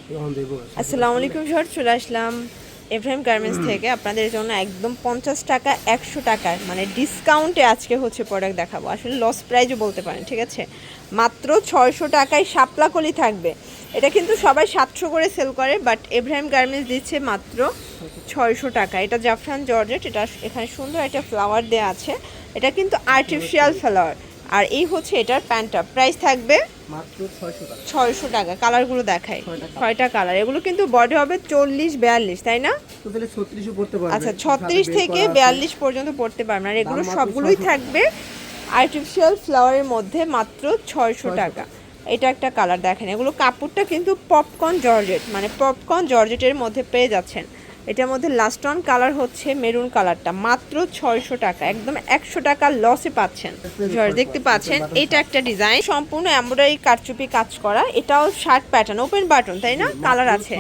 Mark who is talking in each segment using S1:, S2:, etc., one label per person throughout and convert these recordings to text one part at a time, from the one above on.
S1: আসসালামু আলাইকুম স্যার, চলে আসলাম এফএম গার্মেন্টস থেকে আপনাদের জন্য একদম 50 টাকা 100 টাকার মানে ডিসকাউন্টে আজকে হচ্ছে প্রোডাক্ট দেখাবো। আসলে লস প্রাইজও বলতে পারেন, ঠিক আছে। মাত্র 600 টাকায় শাপলা কলি থাকবে। এটা কিন্তু সবাই 700 করে সেল করে, বাট এফএম গার্মেন্টস দিচ্ছে মাত্র 600 টাকা। এটা জাফরান জর্জেট, এটা এখানে সুন্দর একটা ফ্লাওয়ার দেওয়া আছে। এটা কিন্তু আর্টিফিশিয়াল ফ্লাওয়ার। আর এই হচ্ছে এটার প্যান্টটা, প্রাইস থাকবে
S2: মাত্র
S1: 600 টাকা। কালারগুলো দেখাই, 6টা কালার। এগুলো কিন্তু বডি হবে 40-42, তাই না?
S2: তো তাহলে 36 ও পড়তে পারবে।
S1: আচ্ছা, 36 থেকে 42 পর্যন্ত পড়তে পারবেন। আর এগুলো সবগুলোই থাকবে আর্টিফিশিয়াল ফ্লাওয়ারের মধ্যে, মাত্র 600 টাকা। এটা একটা কালার দেখেন। এগুলো কাপড়টা কিন্তু পপকর্ন জর্জেট, মানে পপকর্ন জর্জেটের মধ্যে পেয়ে যাচ্ছেন। এটার মধ্যে লাস্ট অন কালার হচ্ছে মেরুন কালারটা, মাত্র 600 টাকা। একদম 100 টাকা লসে পাচ্ছেন। দেখতে পাচ্ছেন এটা একটা ডিজাইন, সম্পূর্ণ এমব্রয়ডারি কারচুপি কাজ করা। এটাও শার্ট প্যাটার্ন, ওপেন বাটন, তাই না? কালার আছে।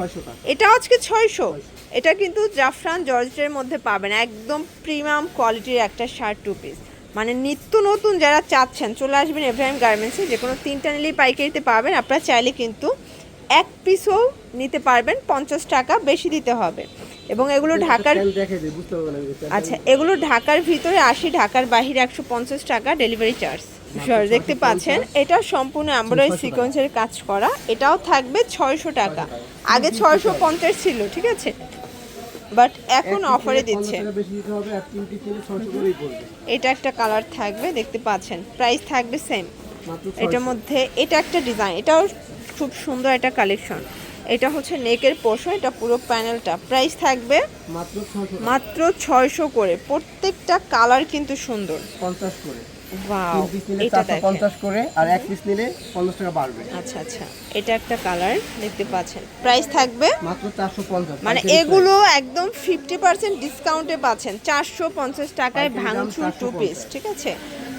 S1: এটাও আজকে 600। এটা কিন্তু জাফরান জর্জেটের মধ্যে পাবেন, একদম প্রিমিয়াম কোয়ালিটির একটা শার্ট টু পিস। মানে নিত্য নতুন যারা চাচ্ছেন চলে আসবেন এফএম গার্মেন্টসে। যে কোনো 3টা নিলেই পাইকারিতে পাবেন। আপনারা চাইলে কিন্তু এক পিসও নিতে পারবেন, 50 টাকা বেশি দিতে হবে। এবং এগুলো ঢাকার, আচ্ছা, এগুলো ঢাকার ভিতরে 80, ঢাকার বাহিরে 150 টাকা ডেলিভারি চার্জ। দেখতে পাচ্ছেন এটা সম্পূর্ণ এমব্রয়ডারি সিকোয়েন্সের কাজ করা। এটাও থাকবে 600 টাকা। আগে 650 ছিল, ঠিক আছে, বাট এখন অফারে দিচ্ছে। এটা একটা কালার থাকবে, দেখতে পাচ্ছেন। প্রাইস থাকবে সেম। এটার মধ্যে এটা একটা ডিজাইন, এটাও খুব সুন্দর একটা কালেকশন। এটা হচ্ছে নেকের পোর্শন, এটা পুরো প্যানেলটা। প্রাইস থাকবে মাত্র 600 করে। প্রত্যেকটা কালার কিন্তু সুন্দর।
S2: 50 করে।
S1: ওয়াও,
S2: এটা দেখেন 50 করে, আর এক পিস নিলে 50 টাকা বাড়বে।
S1: আচ্ছা আচ্ছা, এটা একটা কালার দেখতে পাচ্ছেন। প্রাইস থাকবে
S2: মাত্র 450।
S1: মানে এগুলো একদম 50% ডিসকাউন্টে পাচ্ছেন 450 টাকায় ভাঙচুর টু পিস, ঠিক আছে।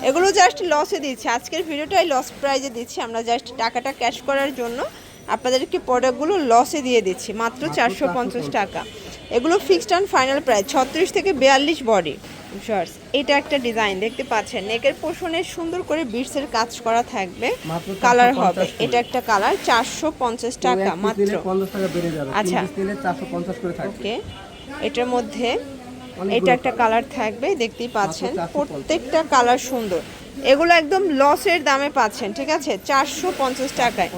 S1: এগুলো জাস্ট লসে দিচ্ছি, আজকের ভিডিওটাই লস প্রাইজে দিচ্ছি আমরা। জাস্ট টাকাটা ক্যাশ করার জন্য আপনাদেরকে প্রোডাক্টগুলো লসে দিয়ে দিচ্ছি, মাত্র 450 টাকা। এগুলো ফিক্সড অ্যান্ড ফাইনাল প্রাইস 36 থেকে 42 বডি শর্টস। এটা একটা ডিজাইন দেখতে পাচ্ছেন, নেকের পোর্শনে সুন্দর করে বিটসের কাজ করা থাকবে, কালার হবে। এটা একটা কালার, 450 টাকা মাত্র।
S2: 50 টাকা বেড়ে যাবে।
S1: আচ্ছা,
S2: 450 করে থাকবে।
S1: ওকে। এটার মধ্যে এটা একটা কালার থাকবে, দেখতেই পাচ্ছেন। প্রত্যেকটা কালার সুন্দর। এগুলো একদম লসের দামে পাচ্ছেন, ঠিক আছে, 450 টাকায়।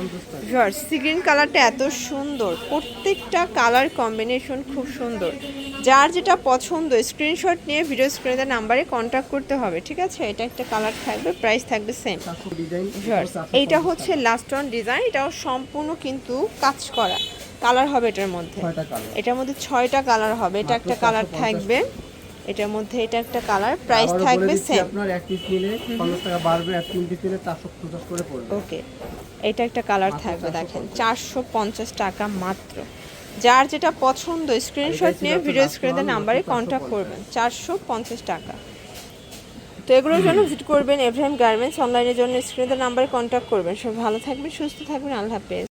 S1: সি গ্রিন কালারটা এত সুন্দর, প্রত্যেকটা কালার কম্বিনেশন খুব সুন্দর। যার যেটা পছন্দ স্ক্রিনশট নিয়ে ভিডিও স্ক্রিনের নাম্বারে কন্ট্যাক্ট করতে হবে, ঠিক আছে। এটা একটা কালার থাকবে, প্রাইস থাকবে সেম। এইটা হচ্ছে লাস্ট ওয়ান ডিজাইন, এটাও সম্পূর্ণ কিন্তু কাজ করা। কালার হবে এটার মধ্যে, এটার মধ্যে 6টা কালার হবে। এটা একটা কালার থাকবে, এটার মধ্যে এটা একটা কালার। প্রাইস থাকবে সেম।
S2: আপনার এক পিস নিলে 50 টাকা বাড়বে, আর 3 পিস নিলে 450 করে পড়বে।
S1: ওকে, এটা একটা কালার থাকবে, দেখেন 450 টাকা মাত্র। যার যেটা পছন্দ স্ক্রিনশট নিয়ে ভিডিও স্ক্রিনের নাম্বারে কন্ট্যাক্ট করবেন, 450 টাকা। তো এগুলোর জন্য ভিজিট করবেন এফএম গার্মেন্টস। অনলাইনের জন্য স্ক্রিনের নাম্বারে কন্ট্যাক্ট করবেন। সব ভালো থাকবেন, সুস্থ থাকবেন, আল্লাহ হাফেজ।